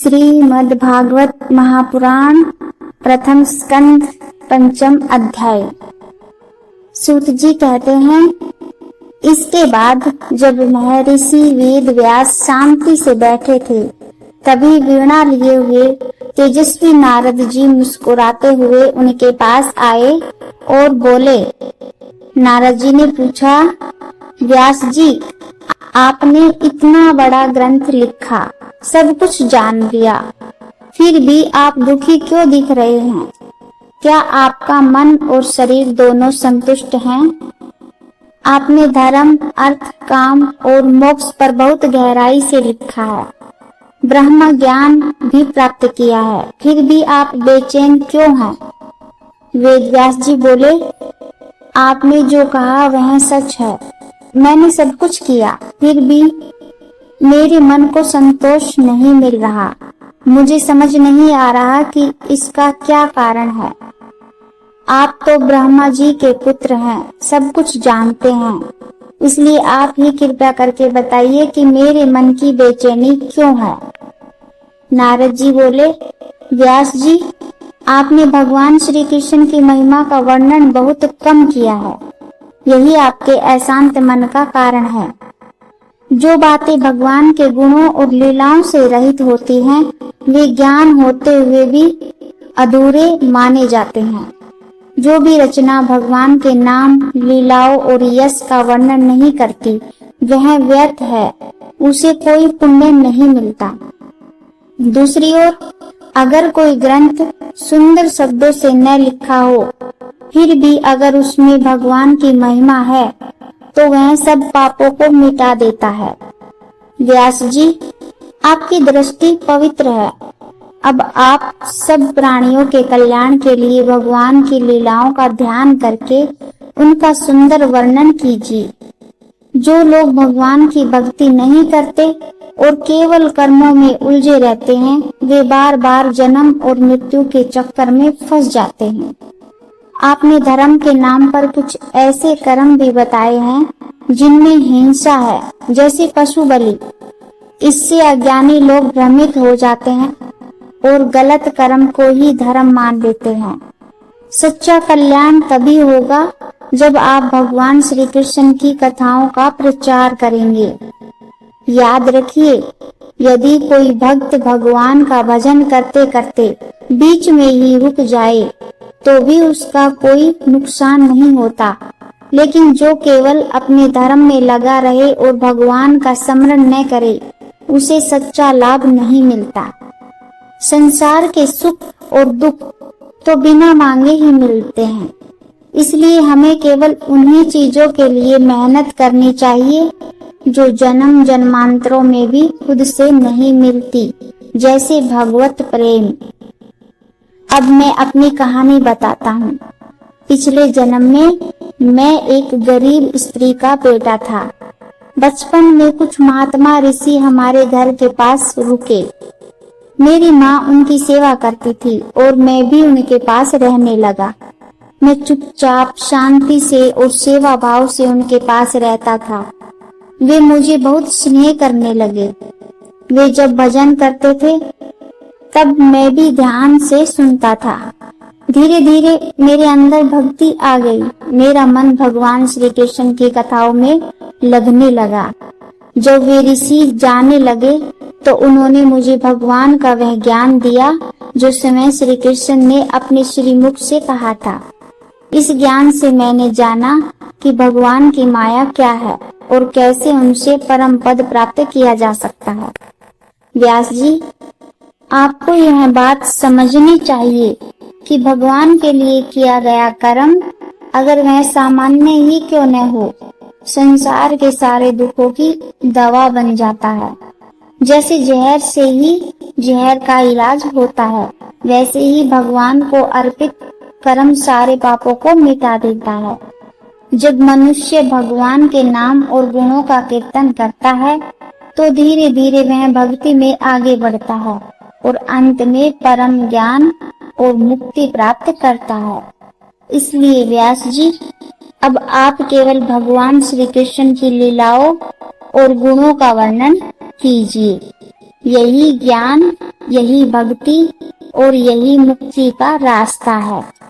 श्रीमद् भागवत महापुराण प्रथम स्कंध पंचम अध्याय। सूत जी कहते हैं, इसके बाद जब महर्षि वेद व्यास शांति से बैठे थे, तभी वीणा लिए हुए तेजस्वी नारद जी मुस्कुराते हुए उनके पास आए और बोले। नारद जी ने पूछा, व्यास जी, आपने इतना बड़ा ग्रंथ लिखा, सब कुछ जान लिया, फिर भी आप दुखी क्यों दिख रहे हैं? क्या आपका मन और शरीर दोनों संतुष्ट हैं? आपने धर्म, अर्थ, काम और मोक्ष पर बहुत गहराई से लिखा है, ब्रह्म ज्ञान भी प्राप्त किया है, फिर भी आप बेचैन क्यों हैं? वेदव्यास जी बोले, आपने जो कहा वह सच है। मैंने सब कुछ किया, फिर भी मेरे मन को संतोष नहीं मिल रहा। मुझे समझ नहीं आ रहा कि इसका क्या कारण है। आप तो ब्रह्मा जी के पुत्र हैं, सब कुछ जानते हैं, इसलिए आप ही कृपया करके बताइए कि मेरे मन की बेचैनी क्यों है। नारद जी बोले, व्यास जी, आपने भगवान श्री कृष्ण की महिमा का वर्णन बहुत कम किया है, यही आपके अशांत मन का कारण है। जो बातें भगवान के गुणों और लीलाओं से रहित होती हैं, वे ज्ञान होते हुए भी अधूरे माने जाते हैं। जो भी रचना भगवान के नाम, लीलाओं और यश का वर्णन नहीं करती, वह व्यर्थ है, उसे कोई पुण्य नहीं मिलता। दूसरी ओर अगर कोई ग्रंथ सुंदर शब्दों से न लिखा हो, फिर भी अगर उसमें भगवान की महिमा है, तो वह सब पापों को मिटा देता है। व्यास जी, आपकी दृष्टि पवित्र है। अब आप सब प्राणियों के कल्याण के लिए भगवान की लीलाओं का ध्यान करके उनका सुंदर वर्णन कीजिए। जो लोग भगवान की भक्ति नहीं करते और केवल कर्मों में उलझे रहते हैं, वे बार बार जन्म और मृत्यु के चक्कर में फंस जाते हैं। आपने धर्म के नाम पर कुछ ऐसे कर्म भी बताए हैं जिनमें हिंसा है, जैसे पशु बलि। इससे अज्ञानी लोग भ्रमित हो जाते हैं और गलत कर्म को ही धर्म मान लेते हैं। सच्चा कल्याण तभी होगा जब आप भगवान श्री कृष्ण की कथाओं का प्रचार करेंगे। याद रखिए, यदि कोई भक्त भगवान का भजन करते करते बीच में ही रुक जाए, तो भी उसका कोई नुकसान नहीं होता, लेकिन जो केवल अपने धर्म में लगा रहे और भगवान का स्मरण न करे, उसे सच्चा लाभ नहीं मिलता। संसार के सुख और दुख तो बिना मांगे ही मिलते हैं, इसलिए हमें केवल उन्हीं चीजों के लिए मेहनत करनी चाहिए जो जन्म जन्मांतरों में भी खुद से नहीं मिलती, जैसे भगवत प्रेम। अब मैं अपनी कहानी बताता हूँ। पिछले जन्म में मैं एक गरीब स्त्री का बेटा था। बचपन में कुछ महात्मा ऋषि हमारे घर के पास रुके। मेरी माँ उनकी सेवा करती थी और मैं भी उनके पास रहने लगा। मैं चुपचाप शांति से और सेवा भाव से उनके पास रहता था। वे मुझे बहुत स्नेह करने लगे। वे जब भजन करते थे, तब मैं भी ध्यान से सुनता था। धीरे धीरे मेरे अंदर भक्ति आ गई। मेरा मन भगवान श्री कृष्ण की कथाओं में लगने लगा। जब वे ऋषि जाने लगे, तो उन्होंने मुझे भगवान का वह ज्ञान दिया जो स्वयं श्री कृष्ण ने अपने श्रीमुख से कहा था। इस ज्ञान से मैंने जाना कि भगवान की माया क्या है और कैसे उनसे परम पद प्राप्त किया जा सकता है। व्यास जी, आपको यह बात समझनी चाहिए कि भगवान के लिए किया गया कर्म, अगर वह सामान्य ही क्यों न हो, संसार के सारे दुखों की दवा बन जाता है। जैसे जहर से ही जहर का इलाज होता है, वैसे ही भगवान को अर्पित कर्म सारे पापों को मिटा देता है। जब मनुष्य भगवान के नाम और गुणों का कीर्तन करता है, तो धीरे धीरे वह भक्ति में आगे बढ़ता है और अंत में परम ज्ञान और मुक्ति प्राप्त करता है। इसलिए व्यास जी, अब आप केवल भगवान श्री कृष्ण की लीलाओं और गुणों का वर्णन कीजिए। यही ज्ञान, यही भक्ति और यही मुक्ति का रास्ता है।